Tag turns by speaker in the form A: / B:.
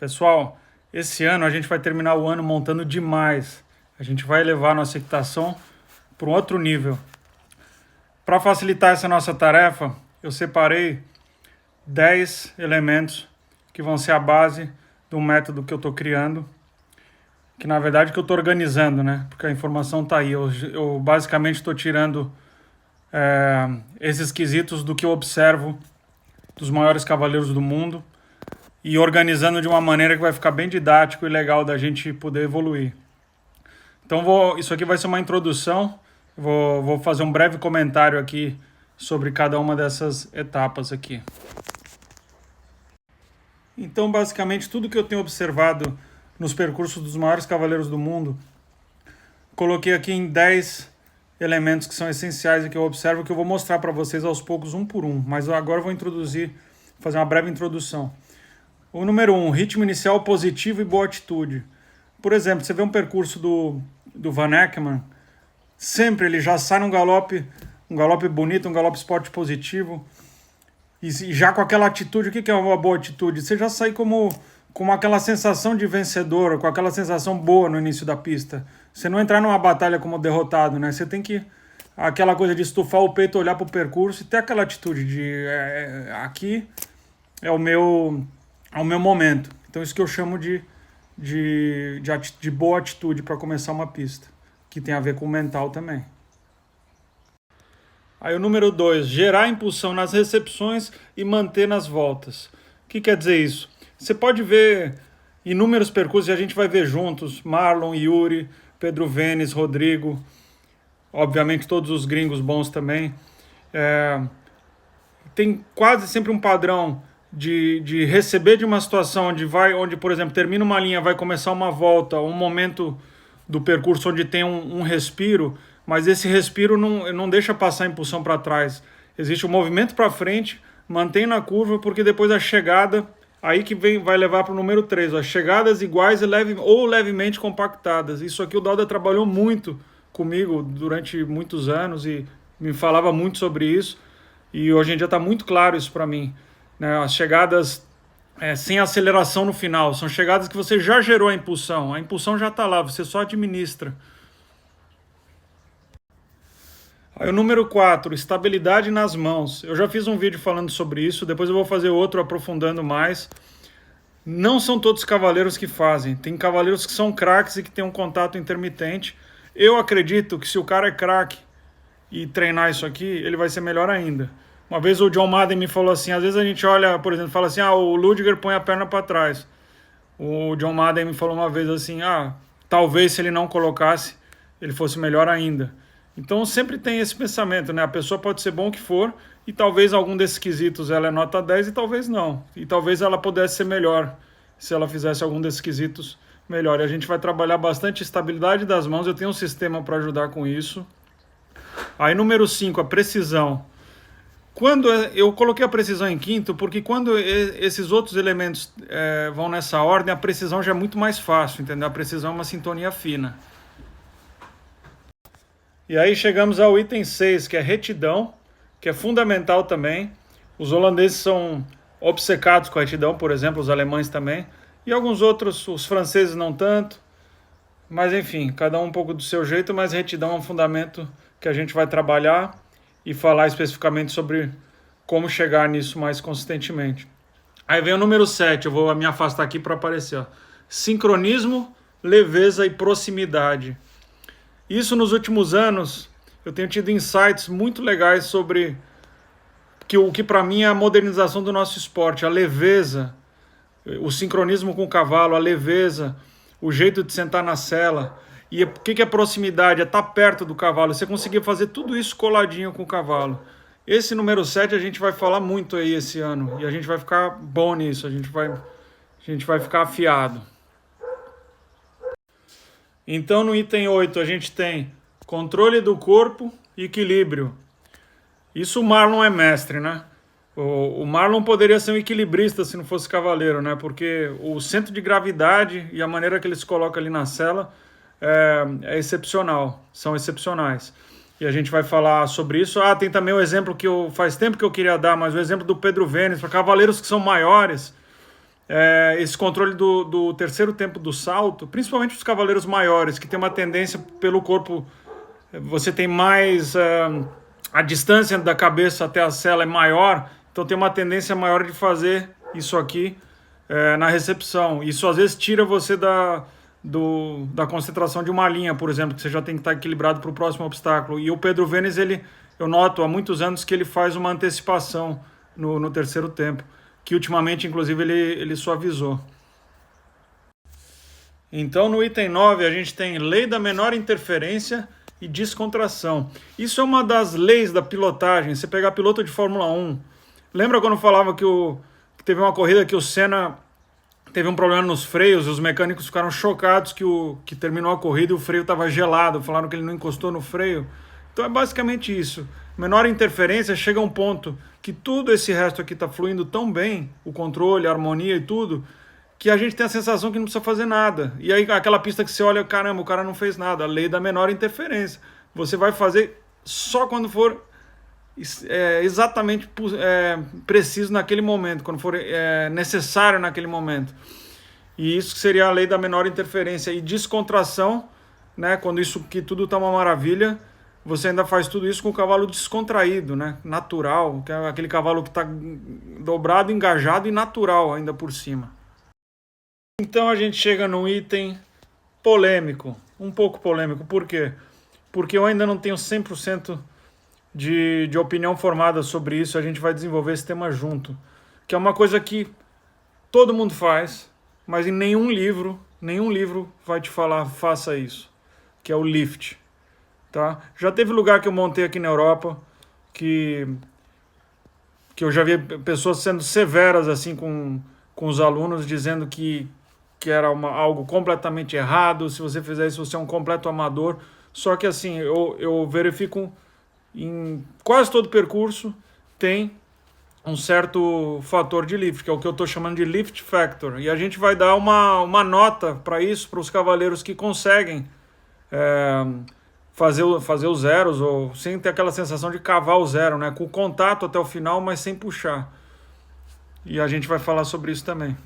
A: Pessoal, esse ano a gente vai terminar o ano montando demais. A gente vai levar nossa equitação para um outro nível. Para facilitar essa nossa tarefa, eu separei 10 elementos que vão ser a base do método que eu estou criando, que na verdade que eu estou organizando, né? Porque a informação está aí. Eu basicamente estou tirando esses quesitos do que eu observo dos maiores cavaleiros do mundo e organizando de uma maneira que vai ficar bem didático e legal da gente poder evoluir. Então isso aqui vai ser uma introdução, vou fazer um breve comentário aqui sobre cada uma dessas etapas aqui. Então, basicamente, tudo que eu tenho observado nos percursos dos maiores cavaleiros do mundo, coloquei aqui em 10 elementos que são essenciais e que eu observo, que eu vou mostrar para vocês aos poucos, um por um. Mas agora eu vou fazer uma breve introdução. O número 1, ritmo inicial positivo e boa atitude. Por exemplo, você vê um percurso do Van Ackman, sempre ele já sai num galope, um galope bonito, um galope esporte positivo, e já com aquela atitude. O que é uma boa atitude? Você já sai com aquela sensação de vencedor, com aquela sensação boa no início da pista. Você não entrar numa batalha como derrotado, né? Você tem que, aquela coisa de estufar o peito, olhar para o percurso e ter aquela atitude de aqui é o meu momento. Então isso que eu chamo de boa atitude para começar uma pista, que tem a ver com o mental também. Aí o número 2, gerar impulsão nas recepções e manter nas voltas. O que quer dizer isso? Você pode ver inúmeros percursos, e a gente vai ver juntos, Marlon, Yuri, Pedro Vênis, Rodrigo, obviamente todos os gringos bons também. Tem quase sempre um padrão de receber de uma situação onde, por exemplo, termina uma linha, vai começar uma volta, um momento do percurso onde tem um respiro, mas esse respiro não deixa passar a impulsão para trás. Existe um movimento para frente, mantém na curva, porque depois a chegada, aí que vai levar para o número 3, as chegadas iguais ou levemente compactadas. Isso aqui o Dauda trabalhou muito comigo durante muitos anos e me falava muito sobre isso, e hoje em dia está muito claro isso para mim. As chegadas sem aceleração no final, são chegadas que você já gerou a impulsão já está lá, você só administra. Aí o número 4, estabilidade nas mãos. Eu já fiz um vídeo falando sobre isso, depois eu vou fazer outro aprofundando mais. Não são todos cavaleiros que fazem, tem cavaleiros que são craques e que têm um contato intermitente. Eu acredito que se o cara é craque e treinar isso aqui, ele vai ser melhor ainda. Uma vez o John Madden me falou assim, às vezes a gente olha, por exemplo, fala assim, o Ludiger põe a perna para trás. O John Madden me falou uma vez assim, talvez se ele não colocasse, ele fosse melhor ainda. Então sempre tem esse pensamento, né? A pessoa pode ser bom que for, e talvez algum desses quesitos ela é nota 10 e talvez não. E talvez ela pudesse ser melhor se ela fizesse algum desses quesitos melhor. E a gente vai trabalhar bastante estabilidade das mãos, eu tenho um sistema para ajudar com isso. Aí número 5, a precisão. Eu coloquei a precisão em quinto, porque quando esses outros elementos vão nessa ordem, a precisão já é muito mais fácil, entendeu? A precisão é uma sintonia fina. E aí chegamos ao item 6, que é retidão, que é fundamental também. Os holandeses são obcecados com a retidão, por exemplo, os alemães também. E alguns outros, os franceses não tanto. Mas enfim, cada um pouco do seu jeito, mas retidão é um fundamento que a gente vai trabalhar e falar especificamente sobre como chegar nisso mais consistentemente. Aí vem o número 7, eu vou me afastar aqui para aparecer. Ó. Sincronismo, leveza e proximidade. Isso nos últimos anos, eu tenho tido insights muito legais sobre o que para mim é a modernização do nosso esporte, a leveza, o sincronismo com o cavalo, a leveza, o jeito de sentar na sela. E o que é proximidade? É estar perto do cavalo, você conseguir fazer tudo isso coladinho com o cavalo. Esse número 7 a gente vai falar muito aí esse ano, e a gente vai ficar bom nisso, a gente vai ficar afiado. Então no item 8 a gente tem controle do corpo e equilíbrio. Isso o Marlon é mestre, né? O Marlon poderia ser um equilibrista se não fosse cavaleiro, né? Porque o centro de gravidade e a maneira que ele se coloca ali na sela é excepcional, são excepcionais. E a gente vai falar sobre isso. Tem também o exemplo que faz tempo que eu queria dar, mas o exemplo do Pedro Vênis, para cavaleiros que são maiores, esse controle do terceiro tempo do salto, principalmente os cavaleiros maiores, que tem uma tendência pelo corpo, você tem mais, a distância da cabeça até a sela é maior, então tem uma tendência maior de fazer isso aqui na recepção. Isso às vezes tira você da concentração de uma linha, por exemplo, que você já tem que estar equilibrado para o próximo obstáculo. E o Pedro Vênis, eu noto há muitos anos que ele faz uma antecipação no terceiro tempo, que ultimamente, inclusive, ele suavizou. Então, no item 9, a gente tem lei da menor interferência e descontração. Isso é uma das leis da pilotagem. Você pegar piloto de Fórmula 1, lembra quando falava que teve uma corrida que o Senna teve um problema nos freios, os mecânicos ficaram chocados que terminou a corrida e o freio estava gelado, falaram que ele não encostou no freio. Então é basicamente isso. Menor interferência, chega a um ponto que tudo esse resto aqui está fluindo tão bem, o controle, a harmonia e tudo, que a gente tem a sensação que não precisa fazer nada. E aí aquela pista que você olha, caramba, o cara não fez nada, a lei da menor interferência. Você vai fazer só quando for exatamente preciso naquele momento, quando for necessário naquele momento. E isso seria a lei da menor interferência e descontração, né? Quando isso que tudo está uma maravilha, você ainda faz tudo isso com o cavalo descontraído, né? Natural, que é aquele cavalo que está dobrado, engajado e natural ainda por cima. Então a gente chega num item polêmico, um pouco polêmico. Por quê? Porque eu ainda não tenho 100% de opinião formada sobre isso. A gente vai desenvolver esse tema junto, que é uma coisa que todo mundo faz, mas em nenhum livro vai te falar faça isso, que é o lift. Tá? Já teve lugar que eu montei aqui na Europa que eu já vi pessoas sendo severas assim com os alunos, dizendo que era algo completamente errado, se você fizer isso você é um completo amador. Só que assim, eu verifico em quase todo o percurso tem um certo fator de lift, que é o que eu estou chamando de lift factor. E a gente vai dar uma nota para isso, para os cavaleiros que conseguem fazer os zeros, ou sem ter aquela sensação de cavar o zero, né? Com contato até o final, mas sem puxar. E a gente vai falar sobre isso também.